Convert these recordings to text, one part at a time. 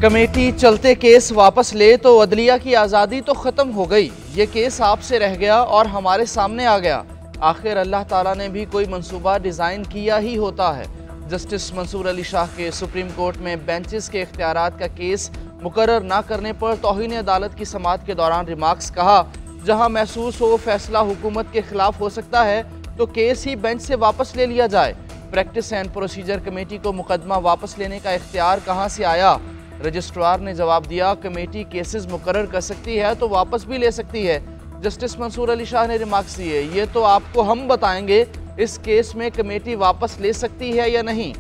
Committee चलते case वापस ले तो अदलिया की आज़ादी तो ख़त्म हो गई। ये केस आपसे रह गया और हमारे सामने आ गया। आखिर अल्लाह ताला ने भी कोई मंसूबा डिज़ाइन किया ही होता है। जस्टिस मंसूर अली शाह के सुप्रीम कोर्ट में बेंचेस के इख्तियारात का केस मुकर्रर ना करने पर तौहीन अदालत की समाअत के दौरान रिमार्क्स कहा, जहां महसूस हो फैसला हुकूमत के खिलाफ हो सकता है तो केस ही बेंच से वापस ले लिया जाए। प्रैक्टिस एंड प्रोसीजर कमेटी को मुकदमा वापस लेने का इख्तियार कहाँ से आया? रजिस्ट्रार ने जवाब दिया, कमेटी केसेस मुकर्रर कर सकती है तो वापस भी ले सकती है। जस्टिस मंसूर अली शाह ने रिमार्क्स दिए, ये तो आपको हम बताएंगे इस केस में कमेटी वापस ले सकती है या नहीं।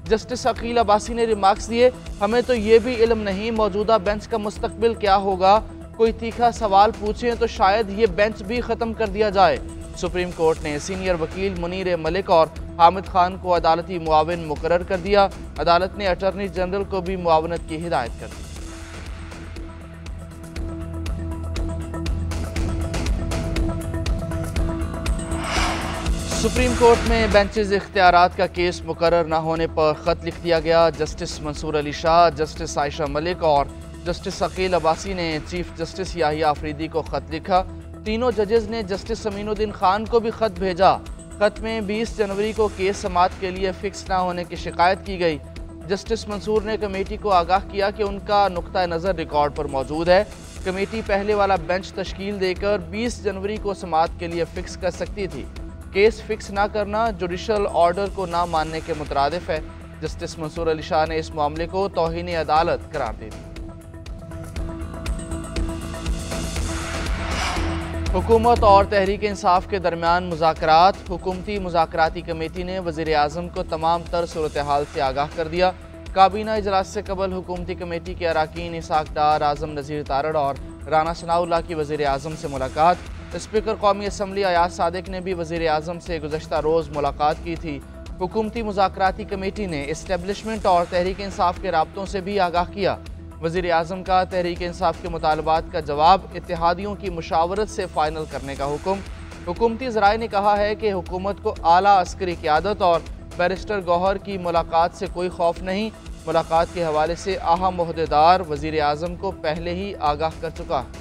जस्टिस अकील अब्बासी ने रिमार्क्स दिए, हमें तो ये भी इल्म नहीं मौजूदा बेंच का मुस्तकबिल क्या होगा। कोई तीखा सवाल पूछें तो शायद ये बेंच भी ख़त्म कर दिया जाए। सुप्रीम कोर्ट ने सीनियर वकील मुनीर मलिक और हामिद खान को अदालती मुआविन मुकर्रर कर दिया। अदालत ने अटॉर्नी जनरल को भी मुआवनत की हिदायत कर दी। सुप्रीम कोर्ट में बेंचेस इख्तियारात का केस मुकर्रर न होने पर ख़त लिख दिया गया। जस्टिस मंसूर अली शाह, जस्टिस आयशा मलिक और जस्टिस अकील अब्बासी ने चीफ जस्टिस याहिया अफरीदी को ख़त लिखा। तीनों जजेस ने जस्टिस अमीनुद्दीन खान को भी ख़त भेजा। ख़त में 20 जनवरी को केस समाअत के लिए फ़िक्स ना होने की शिकायत की गई। जस्टिस मंसूर ने कमेटी को आगाह किया कि उनका नुक्ता नज़र रिकॉर्ड पर मौजूद है। कमेटी पहले वाला बेंच तश्कील देकर 20 जनवरी को समाअत के लिए फ़िक्स कर सकती थी। केस फिक्स ना करना जुडिशल ऑर्डर को ना मानने के मुतरादिफ है। जस्टिस मंसूर अली शाह ने इस मामले को तौहीन अदालत करार दे दी। हुकूमत और तहरीक इंसाफ के दरमियान मुज़ाकरात। हुकूमती मुज़ाकराती कमेटी ने वज़ीर आज़म को तमाम तर सूरत हाल से आगाह कर दिया। काबीना इजलास से कबल हुकूमती कमेटी के अरकान इसाक डार, आज़म नज़ीर तारड़ और राना सनाउल्लाह की वज़ीर आज़म से मुलाकात। स्पीकर कौमी असम्बली अयाज सादिक ने भी वज़ीर आज़म से गुज़श्ता रोज़ मुलाकात की थी। हुकूमती मुज़ाकराती कमेटी ने इस्टेब्लिशमेंट और तहरीक इंसाफ के राब्तों से भी आगाह किया। वज़ीर आज़म का तहरीक इंसाफ के मुतालबात का जवाब, इत्तेहादियों की मुशावरत से फ़ाइनल करने का हुक्म। हुकूमती ज़राए ने कहा है कि हुकूमत को आला अस्करी क़यादत और बैरिस्टर गौहर की मुलाकात से कोई खौफ नहीं। मुलाकात के हवाले से अहम ओहदेदार वज़ीर आज़म को पहले ही आगाह कर चुका है।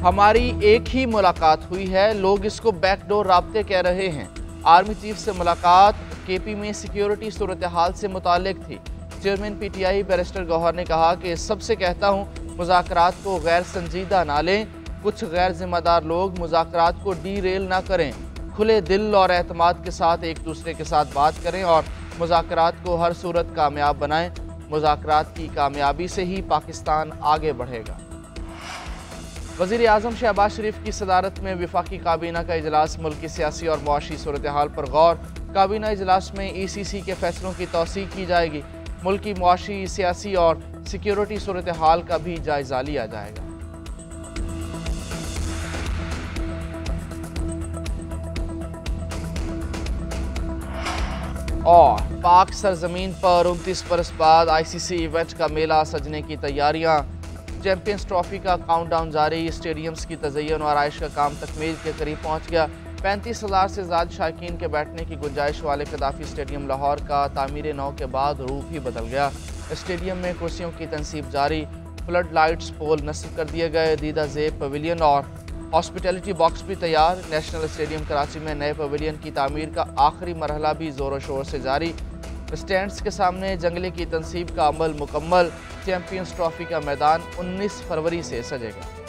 हमारी एक ही मुलाकात हुई है, लोग इसको बैकडोर राब्ते कह रहे हैं। आर्मी चीफ से मुलाकात केपी में सिक्योरिटी सूरत हाल से मुताल्लिक थी। चेयरमैन पीटीआई बैरिस्टर गौहर ने कहा कि सबसे कहता हूँ मुज़ाकरात को गैर संजीदा ना लें। कुछ गैर जिम्मेदार लोग मुज़ाकरात को डी रेल ना करें। खुले दिल और एतमाद के साथ एक दूसरे के साथ बात करें और मुज़ाकरात को हर सूरत कामयाब बनाएं। मुज़ाकरात की कामयाबी से ही पाकिस्तान आगे बढ़ेगा। वज़ीर आज़म शहबाज शरीफ की सदारत में वफाकी काबीना का इजलास। मुल्क की सियासी और मुआशी सूरत हाल पर गौर। काबीना इजलास में ECC के फैसलों की तौसीक की जाएगी। मुल्क की मुआशी, सियासी और सिक्योरिटी सूरत हाल का भी जायज़ा लिया जाएगा। और पाक सरजमीन पर 29 बरस बाद ICC इवेंट का मेला सजने की तैयारियां। चैंपियंस ट्रॉफी का काउंटडाउन जारी। स्टेडियम्स की तज़य्युन और आराइश का काम तकमील के करीब पहुंच गया। 35,000 से ज़्यादा शायकीन के बैठने की गुंजाइश वाले कदाफ़ी स्टेडियम लाहौर का तामीर नौ के बाद रूप ही बदल गया। स्टेडियम में कुर्सियों की तनसीब जारी। फ्लड लाइट्स पोल नस्ब कर दिए गए। दीदा ज़ेब पवेलियन और हॉस्पिटलिटी बॉक्स भी तैयार। नेशनल स्टेडियम कराची में नए पवेलियन की तामीर का आखिरी मरहला भी ज़ोर शोर से जारी। स्टैंड्स के सामने जंगले की तनसीब का अमल मुकम्मल। चैंपियंस ट्रॉफी का मैदान 19 फरवरी से सजेगा।